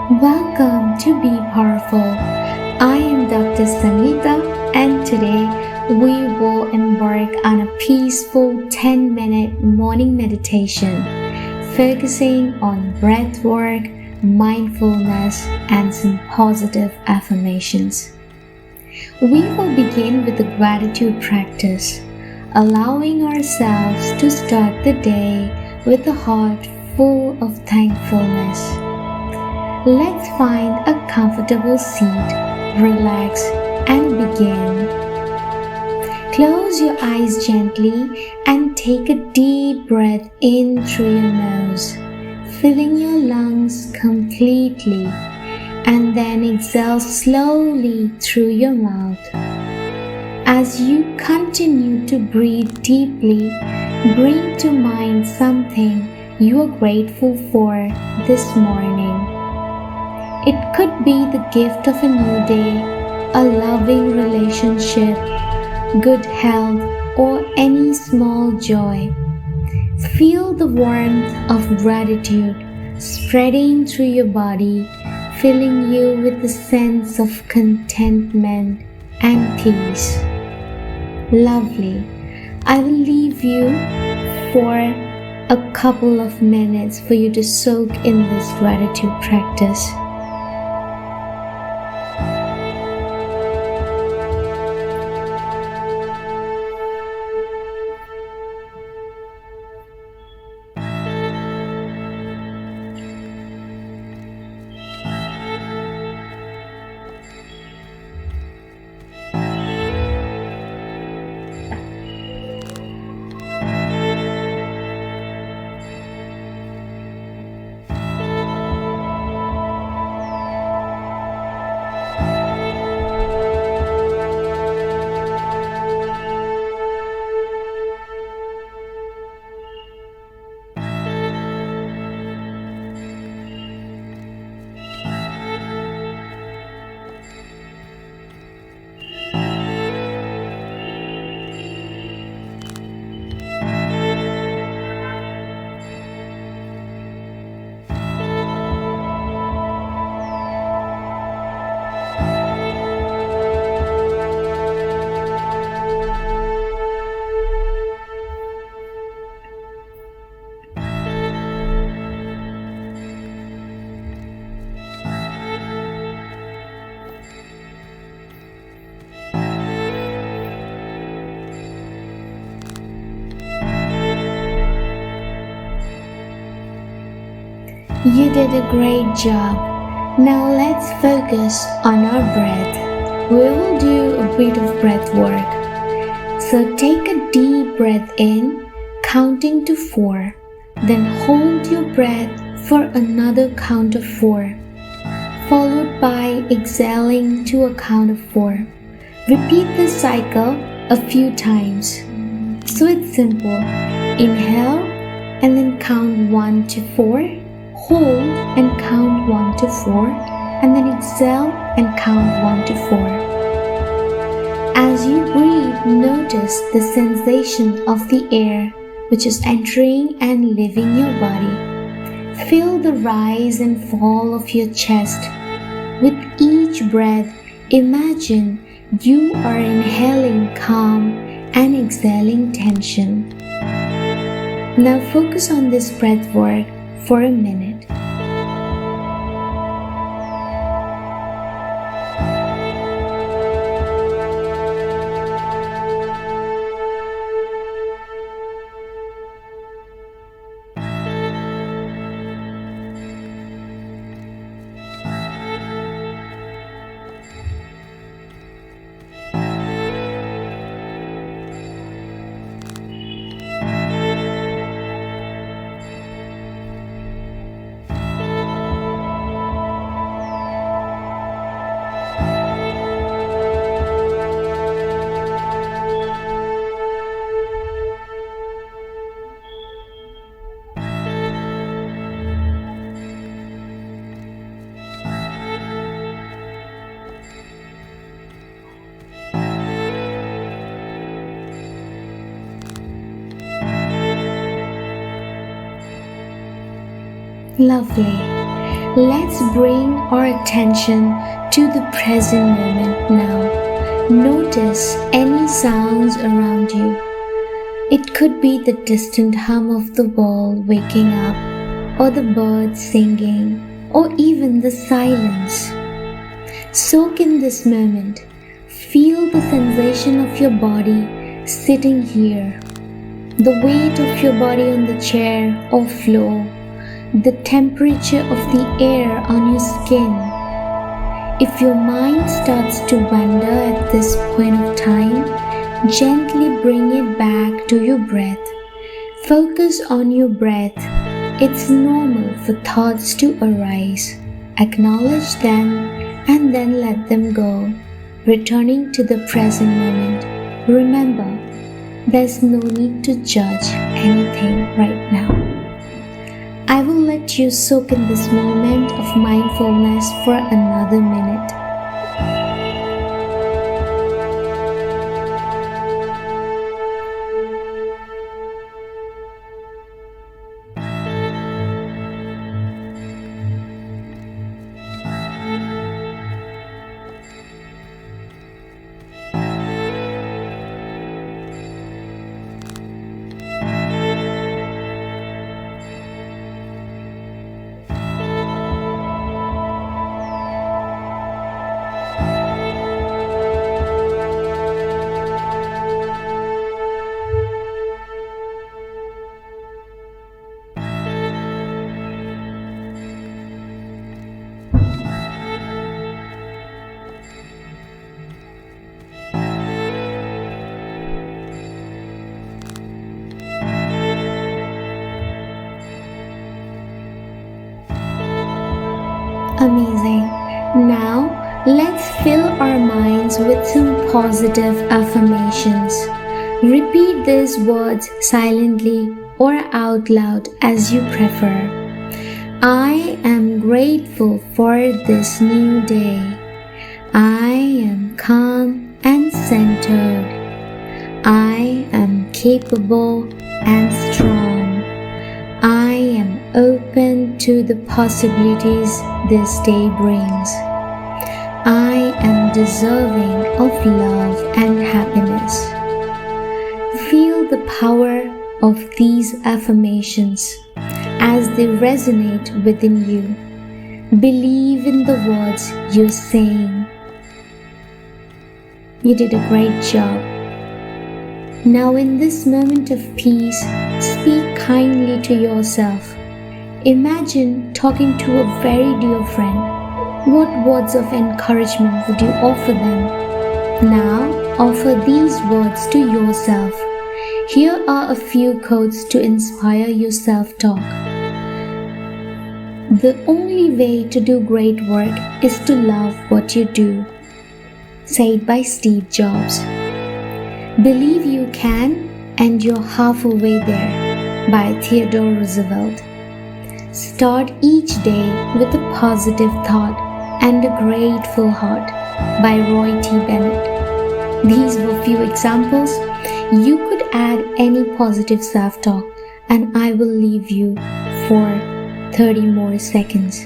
Welcome to Be Powerful. I am Dr. Sanghita, and today we will embark on a peaceful 10-minute morning meditation focusing on breathwork, mindfulness, and some positive affirmations. We will begin with a gratitude practice, allowing ourselves to start the day with a heart full of thankfulness. Let's find a comfortable seat, relax, and begin. Close your eyes gently and take a deep breath in through your nose, filling your lungs completely, and then exhale slowly through your mouth. As you continue to breathe deeply, bring to mind something you are grateful for this morning. It could be the gift of a new day, a loving relationship, good health, or any small joy. Feel the warmth of gratitude spreading through your body, filling you with a sense of contentment and peace. Lovely. I will leave you for a couple of minutes for you to soak in this gratitude practice. You did a great job. Now let's focus on our breath. We will do a bit of breath work. So take a deep breath in, counting to 4. Then hold your breath for another count of 4, followed by exhaling to a count of 4. Repeat this cycle a few times. So it's simple. Inhale and then count 1 to 4. Hold and count 1 to 4, and then exhale and count 1 to 4. As you breathe, notice the sensation of the air which is entering and leaving your body. Feel the rise and fall of your chest. With each breath, imagine you are inhaling calm and exhaling tension. Now focus on this breath work for a minute. Lovely. let's bring our attention to the present moment now. Notice any sounds around you. It could be the distant hum of the world waking up, or the birds singing, or even the silence. Soak in this moment. Feel the sensation of your body sitting here, the weight of your body on the chair or floor, the temperature of the air on your skin. If your mind starts to wander at this point of time, gently bring it back to your breath. Focus on your breath. It's normal for thoughts to arise. Acknowledge them and then let them go, returning to the present moment. Remember, there's no need to judge anything right now. I will let you soak in this moment of mindfulness for another minute. Amazing. Now, let's fill our minds with some positive affirmations. Repeat these words silently or out loud as you prefer. I am grateful for this new day. I am calm and centered. I am capable and strong. I am open to the possibilities this day brings. I am deserving of love and happiness. Feel the power of these affirmations as they resonate within you. Believe in the words you're saying. You did a great job. Now, in this moment of peace, speak kindly to yourself. Imagine talking to a very dear friend. What words of encouragement would you offer them? Now, offer these words to yourself. Here are a few quotes to inspire your self-talk. The only way to do great work is to love what you do. Said by Steve Jobs. Believe you can and you're halfway there by Theodore Roosevelt. Start each day with a positive thought and a grateful heart by Roy T. Bennett. These were few examples. You could add any positive self-talk and I will leave you for 30 more seconds.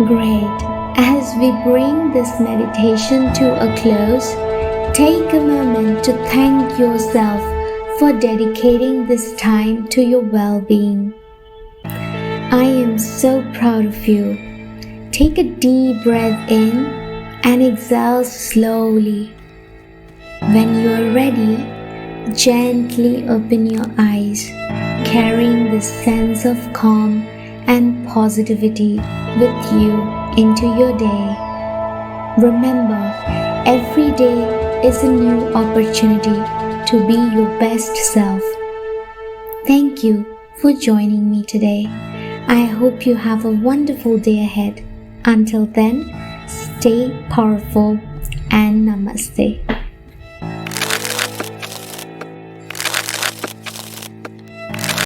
Great. As we bring this meditation to a close, take a moment to thank yourself for dedicating this time to your well-being. I am so proud of you. Take a deep breath in and exhale slowly. When you are ready, gently open your eyes, carrying this sense of calm and positivity with you into your day. Remember, every day is a new opportunity to be your best self. Thank you for joining me today. I hope you have a wonderful day ahead. Until then, stay powerful and namaste.